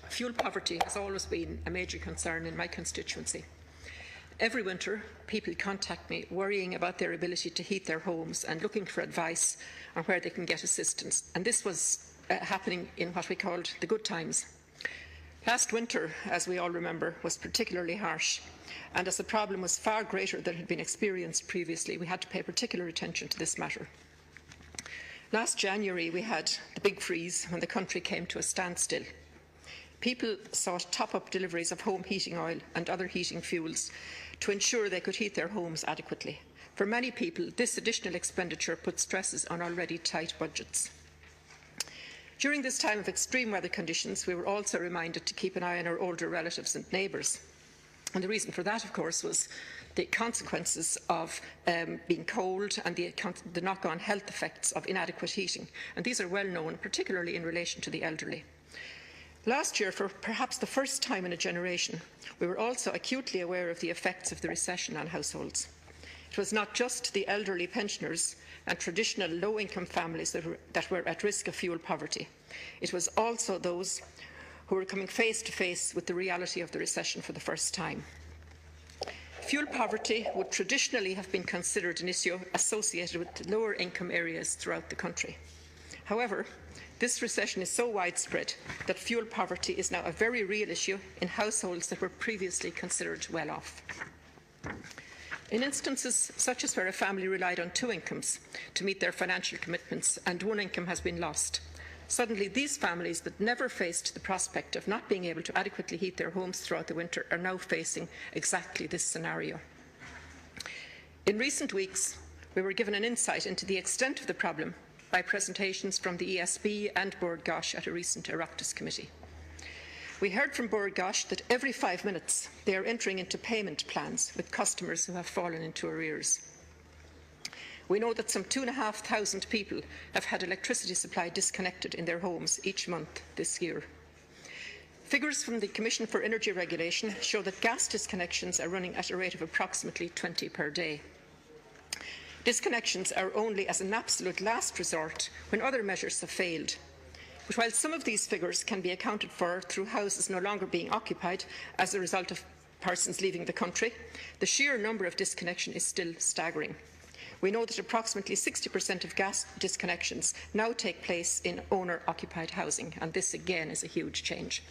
Fuel poverty has always been a major concern in my constituency. Every winter, people contact me worrying about their ability to heat their homes and looking for advice on where they can get assistance. And this was happening in what we called the good times. Last winter, as we all remember, was particularly harsh, and as the problem was far greater than had been experienced previously, we had to pay particular attention to this matter. Last January, we had the big freeze when the country came to a standstill. People sought top-up deliveries of home heating oil and other heating fuels to ensure they could heat their homes adequately. For many people, this additional expenditure put stresses on already tight budgets. During this time of extreme weather conditions, we were also reminded to keep an eye on our older relatives and neighbours. And the reason for that, of course, was the consequences of being cold and the knock-on health effects of inadequate heating. And these are well known, particularly in relation to the elderly. Last year, for perhaps the first time in a generation, we were also acutely aware of the effects of the recession on households. It was not just the elderly pensioners and traditional low-income families that were at risk of fuel poverty. It was also those who were coming face to face with the reality of the recession for the first time. Fuel poverty would traditionally have been considered an issue associated with lower income areas throughout the country. However, this recession is so widespread that fuel poverty is now a very real issue in households that were previously considered well off. In instances such as where a family relied on two incomes to meet their financial commitments and one income has been lost, suddenly these families that never faced the prospect of not being able to adequately heat their homes throughout the winter are now facing exactly this scenario. In recent weeks, we were given an insight into the extent of the problem by presentations from the ESB and Bord Gáis at a recent Oireachtas committee. We heard from Bord Gáis that every 5 minutes they are entering into payment plans with customers who have fallen into arrears. We know that some 2,500 people have had electricity supply disconnected in their homes each month this year. Figures from the Commission for Energy Regulation show that gas disconnections are running at a rate of approximately 20 per day. Disconnections are only as an absolute last resort when other measures have failed. But while some of these figures can be accounted for through houses no longer being occupied as a result of persons leaving the country, the sheer number of disconnection is still staggering. We know that approximately 60% of gas disconnections now take place in owner-occupied housing, and this again is a huge change.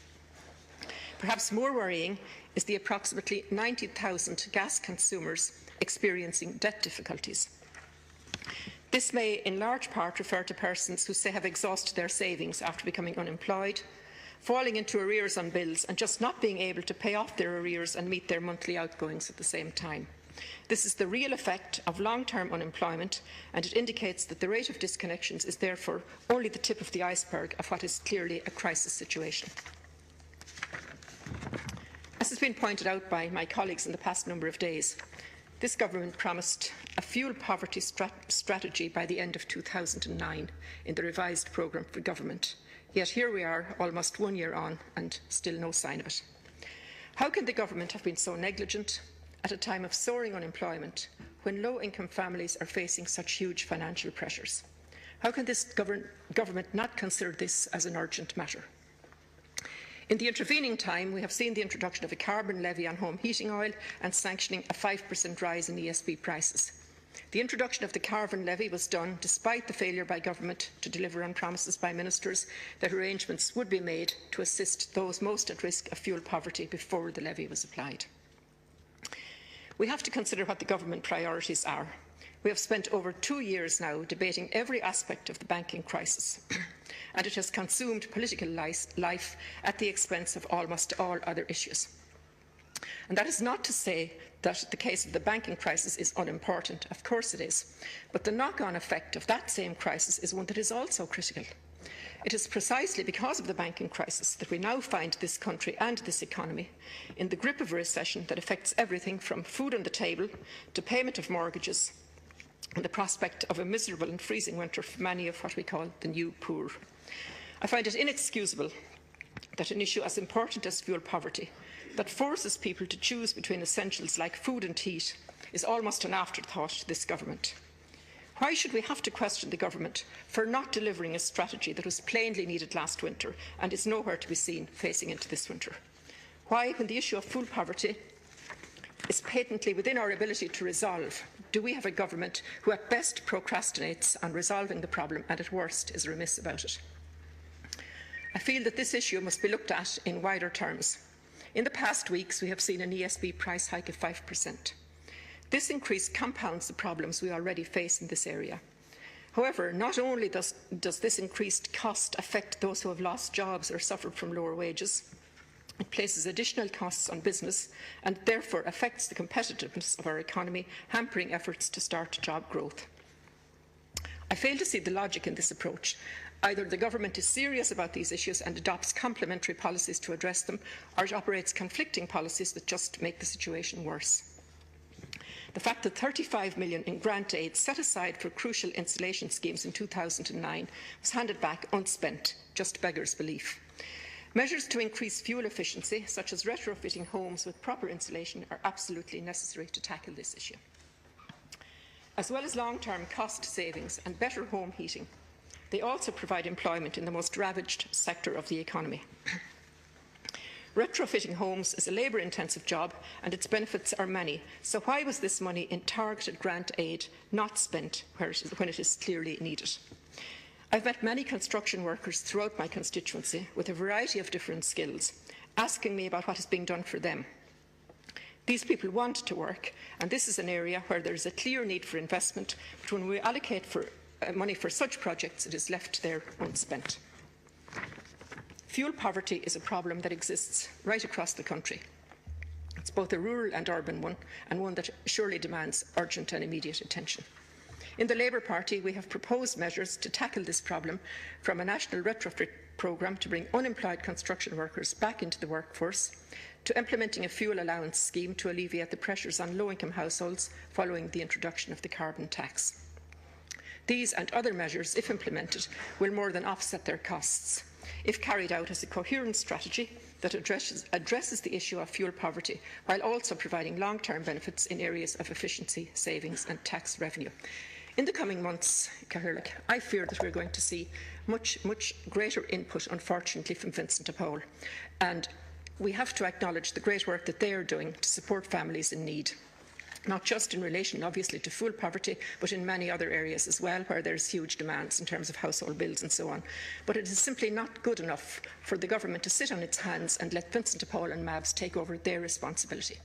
Perhaps more worrying is the approximately 90,000 gas consumers experiencing debt difficulties. This may in large part refer to persons who say have exhausted their savings after becoming unemployed, falling into arrears on bills and just not being able to pay off their arrears and meet their monthly outgoings at the same time. This is the real effect of long-term unemployment, and it indicates that the rate of disconnections is therefore only the tip of the iceberg of what is clearly a crisis situation. As has been pointed out by my colleagues in the past number of days, this government promised a fuel poverty strategy by the end of 2009 in the revised programme for government. Yet here we are, almost 1 year on, and still no sign of it. How can the government have been so negligent at a time of soaring unemployment when low-income families are facing such huge financial pressures? How can this government not consider this as an urgent matter? In the intervening time, we have seen the introduction of a carbon levy on home heating oil and sanctioning a 5% rise in ESB prices. The introduction of the carbon levy was done despite the failure by government to deliver on promises by ministers that arrangements would be made to assist those most at risk of fuel poverty before the levy was applied. We have to consider what the government priorities are. We have spent over 2 years now debating every aspect of the banking crisis, and it has consumed political life at the expense of almost all other issues. And that is not to say that the case of the banking crisis is unimportant. Of course it is. But the knock-on effect of that same crisis is one that is also critical. It is precisely because of the banking crisis that we now find this country and this economy in the grip of a recession that affects everything from food on the table to payment of mortgages and the prospect of a miserable and freezing winter for many of what we call the new poor. I find it inexcusable that an issue as important as fuel poverty, that forces people to choose between essentials like food and heat, is almost an afterthought to this government. Why should we have to question the government for not delivering a strategy that was plainly needed last winter and is nowhere to be seen facing into this winter? Why, when the issue of food poverty is patently within our ability to resolve, do we have a government who at best procrastinates on resolving the problem and at worst is remiss about it? I feel that this issue must be looked at in wider terms. In the past weeks, we have seen an ESB price hike of 5%. This increase compounds the problems we already face in this area. However, not only does this increased cost affect those who have lost jobs or suffered from lower wages, it places additional costs on business and therefore affects the competitiveness of our economy, hampering efforts to start job growth. I fail to see the logic in this approach. Either the government is serious about these issues and adopts complementary policies to address them, or it operates conflicting policies that just make the situation worse. The fact that 35 million in grant aid set aside for crucial insulation schemes in 2009 was handed back unspent just beggars belief. Measures to increase fuel efficiency, such as retrofitting homes with proper insulation, are absolutely necessary to tackle this issue. As well as long-term cost savings and better home heating, they also provide employment in the most ravaged sector of the economy. Retrofitting homes is a labour-intensive job and its benefits are many, so why was this money in targeted grant aid not spent when it is clearly needed? I've met many construction workers throughout my constituency with a variety of different skills, asking me about what is being done for them. These people want to work, and this is an area where there is a clear need for investment, but when we allocate money for such projects, it is left there unspent. Fuel poverty is a problem that exists right across the country. It's both a rural and urban one, and one that surely demands urgent and immediate attention. In the Labour Party, we have proposed measures to tackle this problem, from a national retrofit programme to bring unemployed construction workers back into the workforce, to implementing a fuel allowance scheme to alleviate the pressures on low-income households following the introduction of the carbon tax. These and other measures, if implemented, will more than offset their costs, if carried out as a coherent strategy that addresses the issue of fuel poverty, while also providing long-term benefits in areas of efficiency, savings and tax revenue. In the coming months, Cathaoirleach, I fear that we're going to see much greater input, unfortunately, from Vincent de Paul, and we have to acknowledge the great work that they are doing to support families in need, not just in relation, obviously, to food poverty, but in many other areas as well, where there's huge demands in terms of household bills and so on. But it is simply not good enough for the government to sit on its hands and let Vincent de Paul and MABS take over their responsibility.